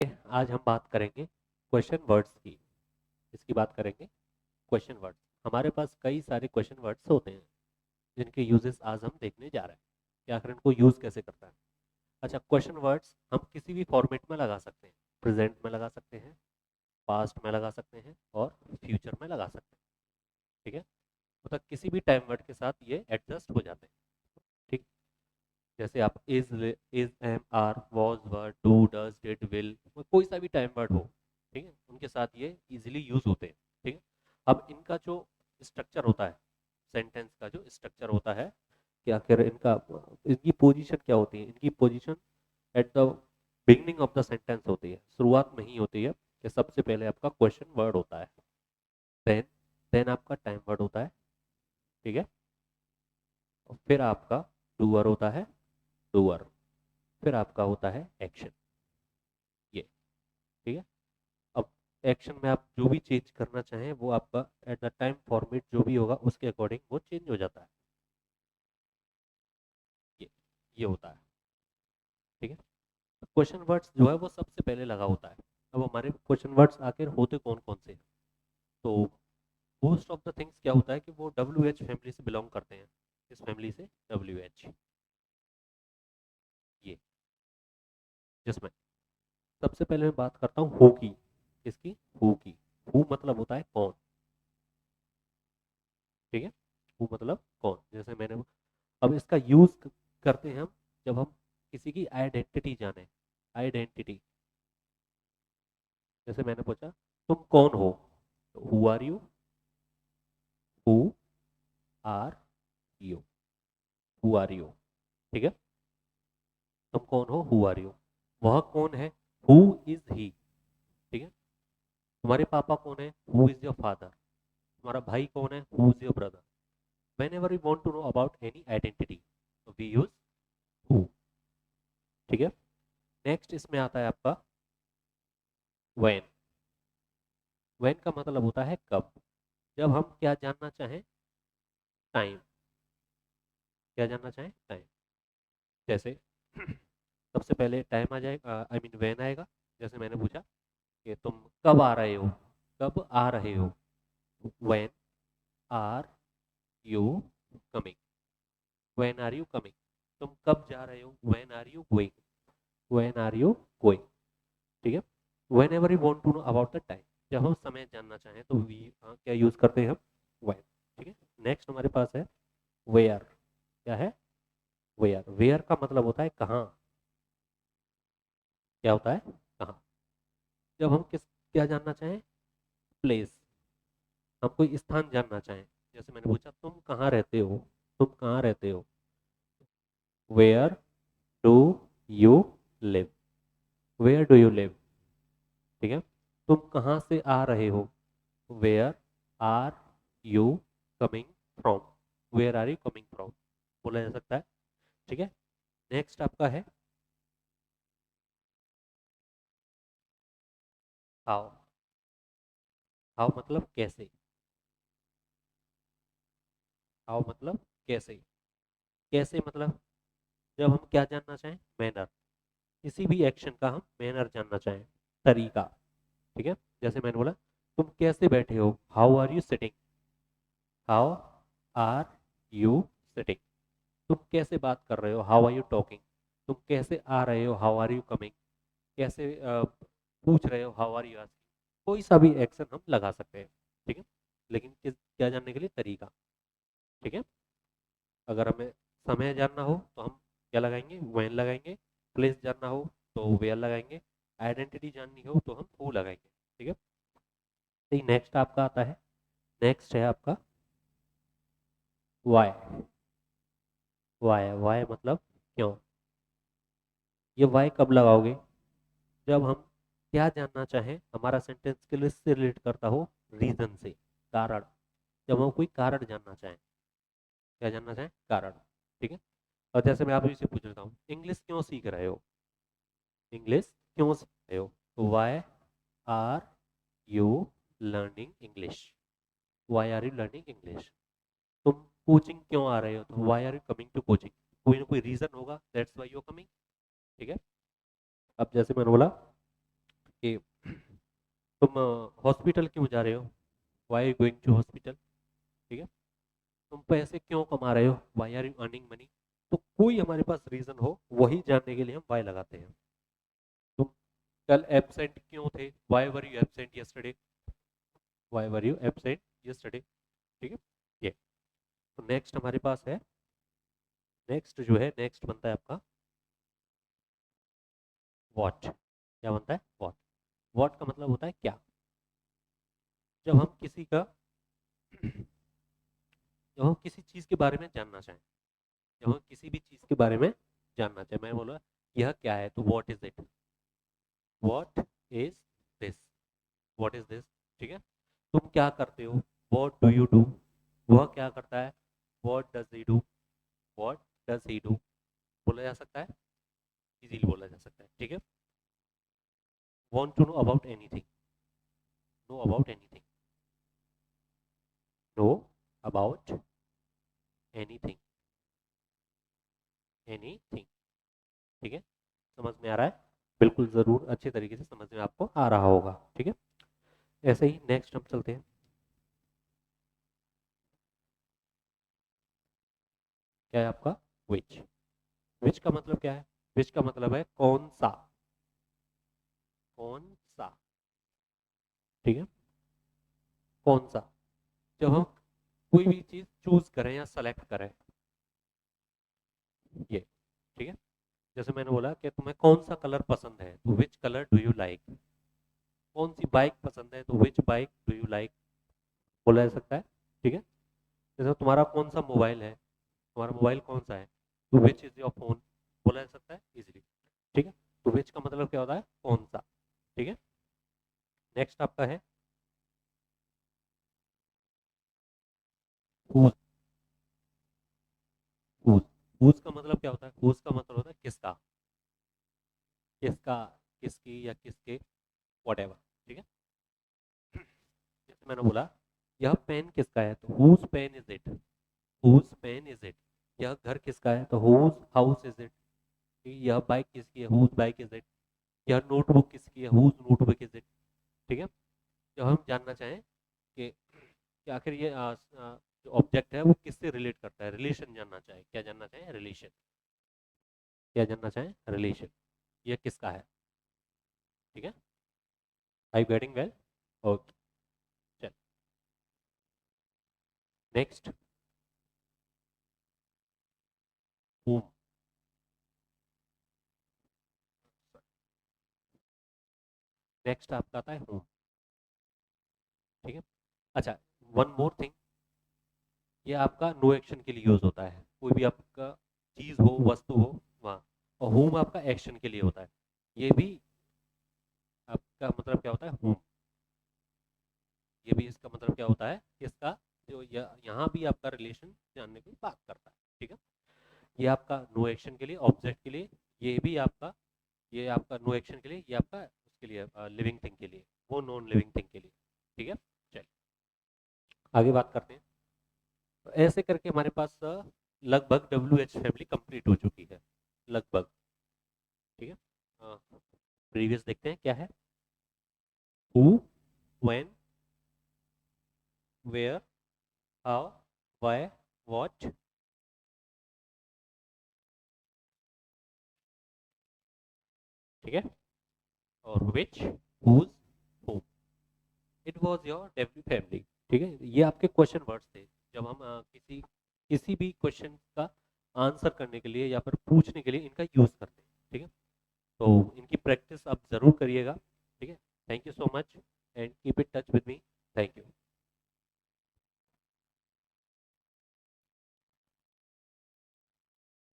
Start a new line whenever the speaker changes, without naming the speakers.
आज हम बात करेंगे क्वेश्चन वर्ड्स की। इसकी बात करेंगे क्वेश्चन वर्ड्स। हमारे पास कई सारे क्वेश्चन वर्ड्स होते हैं जिनके यूजेस आज हम देखने जा रहे हैं कि आखिर इनको यूज कैसे करता है। अच्छा, क्वेश्चन वर्ड्स हम किसी भी फॉर्मेट में लगा सकते हैं। प्रेजेंट में लगा सकते हैं, पास्ट में लगा सकते हैं और फ्यूचर में लगा सकते हैं। ठीक है, मतलब किसी भी टाइम वर्ड के साथ ये एडजस्ट हो जाते हैं। ठीक, जैसे आप is am are was were do does did will, कोई सा भी टाइम वर्ड हो, ठीक है, उनके साथ ये इजीली यूज होते हैं। ठीक है, अब इनका जो स्ट्रक्चर होता है, सेंटेंस का जो स्ट्रक्चर होता है कि आखिर इनका इनकी पोजीशन क्या होती है। इनकी position at the beginning of the sentence होती है, शुरुआत में ही होती है कि सबसे पहले आपका क्वेश्चन वर्ड होता है, देन देन आपका टाइम वर्ड होता है। ठीक है, और फिर आपका डूअर होता है, डूअर, फिर आपका होता है एक्शन। ये ठीक है। अब एक्शन में आप जो भी चेंज करना चाहें वो आपका एट द टाइम फॉर्मेट जो भी होगा उसके अकॉर्डिंग वो चेंज हो जाता है। ये ये होता है। ठीक है, क्वेश्चन वर्ड्स जो है वो सबसे पहले लगा होता है। अब हमारे क्वेश्चन वर्ड्स आखिर होते कौन कौन से हैं? तो मोस्ट ऑफ द थिंग्स क्या होता है कि वो डब्ल्यू एच फैमिली से बिलोंग करते हैं। इस फैमिली से डब्ल्यू एच, ये जिसमें सबसे पहले मैं बात करता हूँ हु की। इसकी हु की। हु मतलब होता है कौन। ठीक है, हु मतलब कौन। जैसे मैंने, अब इसका यूज करते हैं हम जब हम किसी की आइडेंटिटी जाने। आइडेंटिटी, जैसे मैंने पूछा तुम कौन हो, तो who are you, who are you, who are you. ठीक है, तुम कौन हो, हु आर यू। वह कौन है, हु इज ही। ठीक है, तुम्हारे पापा कौन है, हु इज योर फादर। तुम्हारा भाई कौन है, who is your brother. Whenever we want to know about any identity तो वी यूज हु। ठीक है, नेक्स्ट इसमें आता है आपका वेन। वेन का मतलब होता है कब। जब हम क्या जानना चाहें, टाइम। क्या जानना चाहें, टाइम। जैसे सबसे पहले टाइम आ जाएगा, आई मीन वेन आएगा। जैसे मैंने पूछा कि तुम कब आ रहे हो, कब आ रहे हो, when are you coming, when are you coming. तुम कब जा रहे हो, when are you going, when are you going. ठीक है, whenever you want to know about the time, जब हम समय जानना चाहें तो वी क्या यूज करते हैं हम, वेन। ठीक है, नेक्स्ट हमारे पास है वेयर। क्या है, वेयर। वेयर का मतलब होता है कहाँ। क्या होता है, कहाँ। जब हम किस क्या जानना चाहें, प्लेस, हम कोई स्थान जानना चाहें। जैसे मैंने पूछा तुम कहाँ रहते हो, तुम कहाँ रहते हो, where do you live, where do you live. ठीक है, तुम कहाँ से आ रहे हो, where are you coming from, where are you coming from बोला जा सकता है। ठीक है, नेक्स्ट आपका है हाउ। हाउ मतलब कैसे। हाउ मतलब कैसे। कैसे मतलब जब हम क्या जानना चाहें, मैनर, किसी भी एक्शन का हम मैनर जानना चाहें, तरीका। ठीक है, जैसे मैंने बोला तुम कैसे बैठे हो, how are you sitting, how are you sitting. तुम कैसे बात कर रहे हो, हाउ आर यू टॉकिंग। तुम कैसे आ रहे हो, हाउ आर यू कमिंग। कैसे पूछ रहे हो, हाउ आर यू आस्किंग। कोई सा भी एक्शन हम लगा सकते हैं। ठीक है, लेकिन क्या जानने के लिए, तरीका। ठीक है, अगर हमें समय जानना हो तो हम क्या लगाएंगे, व्हेन लगाएंगे। प्लेस जानना हो तो वेयर लगाएंगे। आइडेंटिटी जाननी हो तो हम हु लगाएंगे। ठीक है, तो नेक्स्ट आपका आता है, नेक्स्ट है आपका वाई। वाई, वाई मतलब क्यों। ये वाई कब लगाओगे, जब हम क्या जानना चाहें, हमारा सेंटेंस किससे रिलेट करता हो, रीजन से, कारण। जब हम कोई कारण जानना चाहें, क्या जानना चाहें, कारण। ठीक है, और जैसे मैं आपसे पूछ रहा हूँ इंग्लिश क्यों सीख रहे हो, इंग्लिश क्यों सीख रहे हो, तो why are you learning English, why are you learning English. तुम कोचिंग क्यों आ रहे हो, तो why are you coming to coaching, कोई ना कोई रीजन होगा, दैट्स वाई यू कमिंग। ठीक है, अब जैसे मैंने बोला कि तुम हॉस्पिटल क्यों जा रहे हो, why are going to hospital, ठीक है। तुम पैसे क्यों कमा रहे हो, why are you earning money. तो कोई हमारे पास रीजन हो वही जानने के लिए हम वाई लगाते हैं। तुम कल एब्सेंट क्यों थे, why were you absent yesterday, why were you absent yesterday, ठीक है। ये तो नेक्स्ट हमारे पास है, नेक्स्ट जो है नेक्स्ट बनता है आपका वॉट। क्या बनता है, वॉट। वॉट का मतलब होता है क्या। जब हम किसी का जब हम किसी चीज के बारे में जानना चाहें, जब हम किसी भी चीज के बारे में जानना चाहें, मैं बोला यह क्या है तो what is it, what is this, what is this, ठीक है। तुम क्या करते हो, व्हाट डू यू डू, वह क्या करता है, what does he do, what does he do, बोला जा सकता है, इजीली बोला जा सकता है, ठीक है। Want to know about anything, know about anything, know about anything, anything, ठीक है। समझ में आ रहा है, बिल्कुल जरूर अच्छे तरीके से समझ में आपको आ रहा होगा, ठीक है। ऐसे ही नेक्स्ट हम चलते हैं, क्या है आपका विच। विच का मतलब क्या है, विच का मतलब है कौन सा, कौन सा, ठीक है, कौन सा। जब हम कोई भी चीज चूज करें या सेलेक्ट करें, ये, ठीक है। जैसे मैंने बोला कि तुम्हें कौन सा कलर पसंद है तो which colour do you like, कौन सी बाइक पसंद है तो विच बाइक डू यू लाइक, बोला जा सकता है, ठीक है। जैसे तुम्हारा कौन सा मोबाइल है, तुम्हारा मोबाइल कौन सा है तो विच इज योर फोन, बोला जा सकता है इजीली, ठीक है। तो विच का मतलब क्या होता है, कौन सा, ठीक है। नेक्स्ट आपका है whose, whose, whose का मतलब क्या होता है, whose का मतलब होता है किसका, किसका, किसकी या किसके, whatever, ठीक है। जैसे मैंने बोला यह पेन किसका है तो whose pen is it, whose pen is it, यह घर किसका है तो whose house is it, यह बाइक किसकी है whose bike is it, यह नोटबुक किसकी है whose notebook is it, ठीक है। जब हम जानना चाहें कि आखिर ये जो ऑब्जेक्ट है वो किससे रिलेट करता है, रिलेशन जानना चाहे, क्या जानना चाहे, रिलेशन, क्या जानना चाहे, रिलेशन, ये किसका है, ठीक है। I getting well, okay. चल नेक्स्ट, whom, नेक्स्ट आपका आता है whom, ठीक है। अच्छा, वन मोर थिंग, ये आपका नो एक्शन के लिए यूज होता है, कोई भी आपका चीज हो वस्तु हो वहाँ, और whom आपका एक्शन के लिए होता है, ये भी आपका मतलब क्या होता है whom, ये भी इसका मतलब क्या होता है, किसका, जो यहाँ भी आपका रिलेशन जानने की बात करता है, ठीक है। ये आपका नो एक्शन के लिए, ऑब्जेक्ट के लिए, ये भी आपका, ये आपका नो एक्शन के लिए, ये आपका उसके लिए लिविंग थिंग के लिए, वो नॉन लिविंग थिंग के लिए, ठीक है। चलिए आगे बात करते हैं। तो ऐसे करके हमारे पास लगभग WH फैमिली कंप्लीट हो चुकी है, लगभग, ठीक है। प्रीवियस देखते हैं क्या है, who, when, where, how, why, what, ठीक है, और which, whose, whom, it was your W family, ठीक है। ये आपके क्वेश्चन वर्ड्स थे, जब हम किसी किसी भी क्वेश्चन का आंसर करने के लिए या फिर पूछने के लिए इनका यूज करते हैं, ठीक है। तो इनकी प्रैक्टिस आप जरूर करिएगा, ठीक है। Thank you so much and keep it touch with me.